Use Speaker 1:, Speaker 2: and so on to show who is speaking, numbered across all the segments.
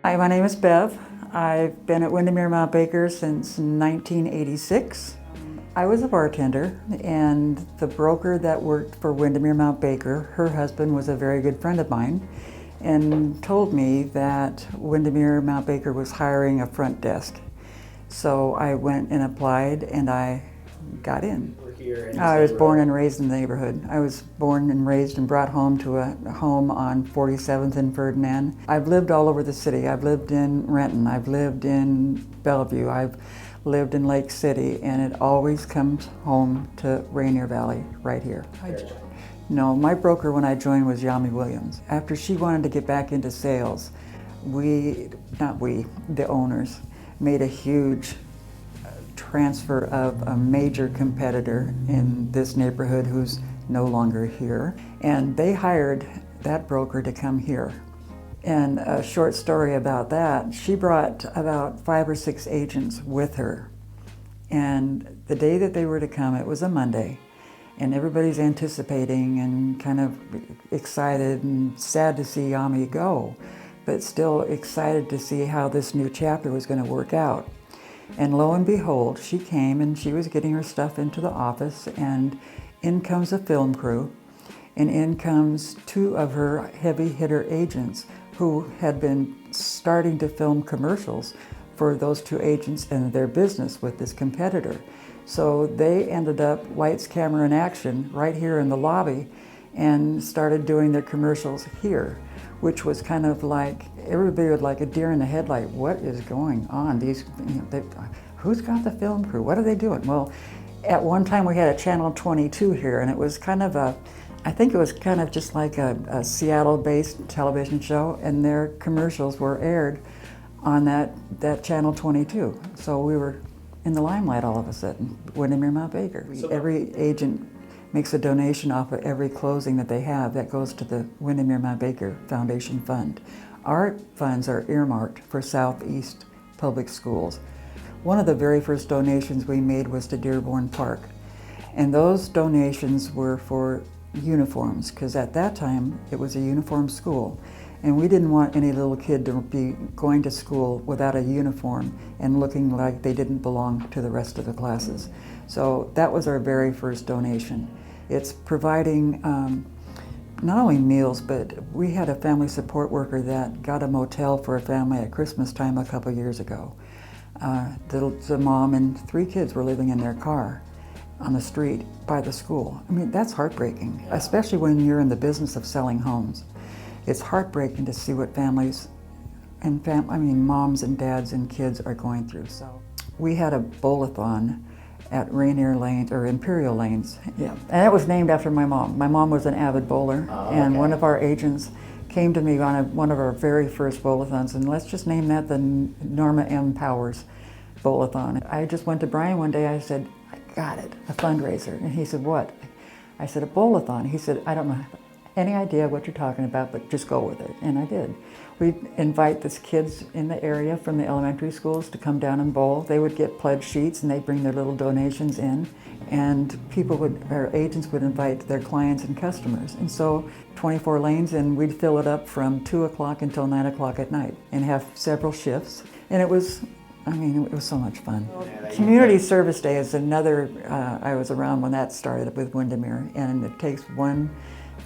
Speaker 1: Hi, my name is Bev. I've been at Windermere Mount Baker since 1986. I was a bartender, and the broker that worked for Windermere Mount Baker, her husband was a very good friend of mine, and told me that Windermere Mount Baker was hiring a front desk. So I went and applied, and I got in. I was born and raised in the neighborhood. I was born and raised and brought home to a home on 47th and Ferdinand. I've lived all over the city. I've lived in Renton. I've lived in Bellevue. I've lived in Lake City, and it always comes home to Rainier Valley right here. No, my broker when I joined was Yami Williams. After she wanted to get back into sales, the owners, made a huge transfer of a major competitor in this neighborhood who's no longer here. And they hired that broker to come here. And a short story about that, she brought about 5 or 6 agents with her. And the day that they were to come, it was a Monday, and everybody's anticipating and kind of excited and sad to see Yami go, but still excited to see how this new chapter was going to work out. And lo and behold, she came and she was getting her stuff into the office, and in comes a film crew, and in comes 2 of her heavy hitter agents who had been starting to film commercials for those 2 agents and their business with this competitor. So they ended up lights, camera, and action right here in the lobby and started doing their commercials here, which was kind of like, everybody was like a deer in the headlight. What is going on? Who's got the film crew? What are they doing? Well, at one time we had a Channel 22 here, and it was kind of I think it was kind of just like a Seattle-based television show, and their commercials were aired on that Channel 22. So we were in the limelight all of a sudden, Windermere Mount Baker. Every agent makes a donation off of every closing that they have that goes to the Windermere Mount Baker Foundation Fund. Our funds are earmarked for Southeast Public Schools. One of the very first donations we made was to Dearborn Park. And those donations were for uniforms, because at that time it was a uniform school. And we didn't want any little kid to be going to school without a uniform and looking like they didn't belong to the rest of the classes. So that was our very first donation. It's providing not only meals, but we had a family support worker that got a motel for a family at Christmas time a couple years ago. The mom and 3 kids were living in their car on the street by the school. I mean, that's heartbreaking, especially when you're in the business of selling homes. It's heartbreaking to see what families and moms and dads and kids are going through. So we had a bowl-a-thon at Rainier Lanes, or Imperial Lanes. Yeah. And it was named after my mom. My mom was an avid bowler, and one of our agents came to me on one of our very first bowl-a-thons, and let's just name that the Norma M. Powers bowl-a-thon. I just went to Brian one day, I said, I got it, a fundraiser. And he said, what? I said, a bowl-a-thon. He said, I don't know any idea what you're talking about, but just go with it. And I did. We'd invite the kids in the area from the elementary schools to come down and bowl. They would get pledge sheets and they'd bring their little donations in, and our agents would invite their clients and customers. And so 24 lanes, and we'd fill it up from 2 o'clock until 9 o'clock at night and have several shifts. And it was so much fun. Community Service Day is another, I was around when that started with Windermere, and it takes one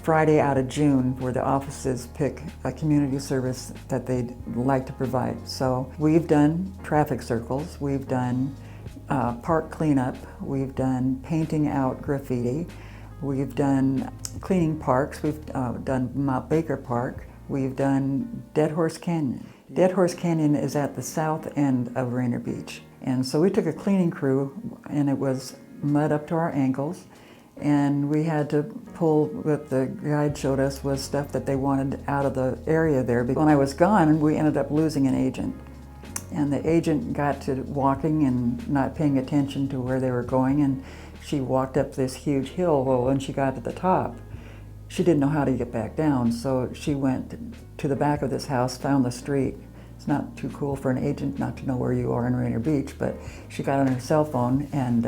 Speaker 1: Friday out of June where the offices pick a community service that they'd like to provide. So we've done traffic circles, we've done park cleanup, we've done painting out graffiti, we've done cleaning parks, we've done Mount Baker Park, we've done Dead Horse Canyon. Dead Horse Canyon is at the south end of Rainier Beach. And so we took a cleaning crew, and it was mud up to our ankles, and we had to pull what the guide showed us was stuff that they wanted out of the area there. When I was gone, we ended up losing an agent. And the agent got to walking and not paying attention to where they were going, and she walked up this huge hill. Well, when she got to the top, she didn't know how to get back down, so she went to the back of this house, found the street. It's not too cool for an agent not to know where you are in Rainier Beach, but she got on her cell phone and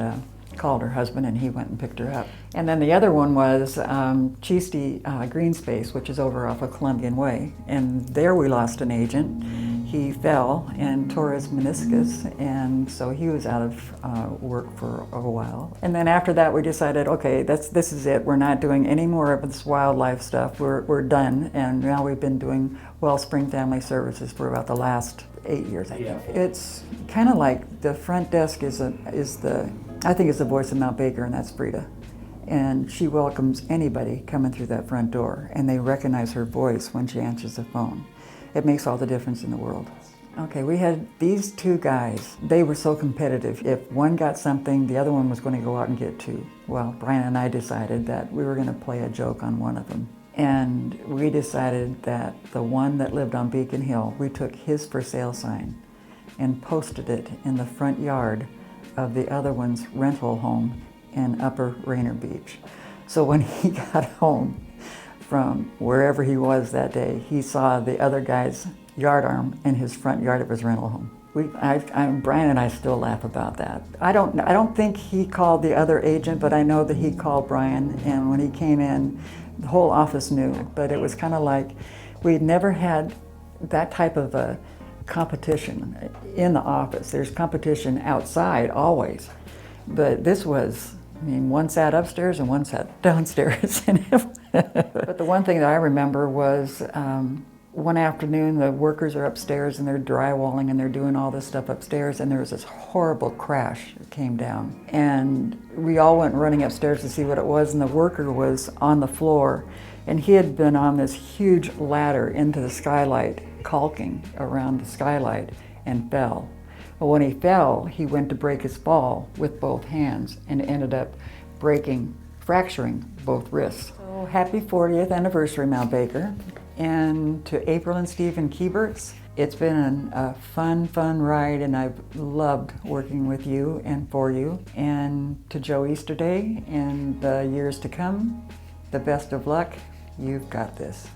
Speaker 1: called her husband, and he went and picked her up. And then the other one was Cheesty Green Space, which is over off of Columbian Way. And there we lost an agent. he fell and tore his meniscus, and so he was out of work for a while. And then after that, we decided, okay, this is it. We're not doing any more of this wildlife stuff. We're done, and now we've been doing Wellspring Family Services for about the last 8 years, I think. Yeah. It's kind of like the front desk is the voice of Mount Baker, and that's Frida. And she welcomes anybody coming through that front door, and they recognize her voice when she answers the phone. It makes all the difference in the world. Okay, we had these two guys. They were so competitive. If one got something, the other one was going to go out and get two. Well, Brian and I decided that we were going to play a joke on one of them. And we decided that the one that lived on Beacon Hill, we took his for sale sign and posted it in the front yard of the other one's rental home in Upper Rainier Beach. So when he got home from wherever he was that day, he saw the other guy's yard arm in his front yard of his rental home. Brian and I still laugh about that. I don't think he called the other agent, but I know that he called Brian, and when he came in, the whole office knew. But it was kind of like we'd never had that type of a competition in the office. There's competition outside always, but this was, one sat upstairs and one sat downstairs. But the one thing that I remember was one afternoon the workers are upstairs and they're drywalling and they're doing all this stuff upstairs, and there was this horrible crash that came down. And we all went running upstairs to see what it was, and the worker was on the floor, and he had been on this huge ladder into the skylight, caulking around the skylight, and fell. But when he fell, he went to break his fall with both hands and ended up fracturing both wrists. So happy 40th anniversary, Mount Baker. And to April and Stephen Kieberts, it's been a fun ride, and I've loved working with you and for you. And to Joe Easterday, in the years to come, the best of luck. You've got this.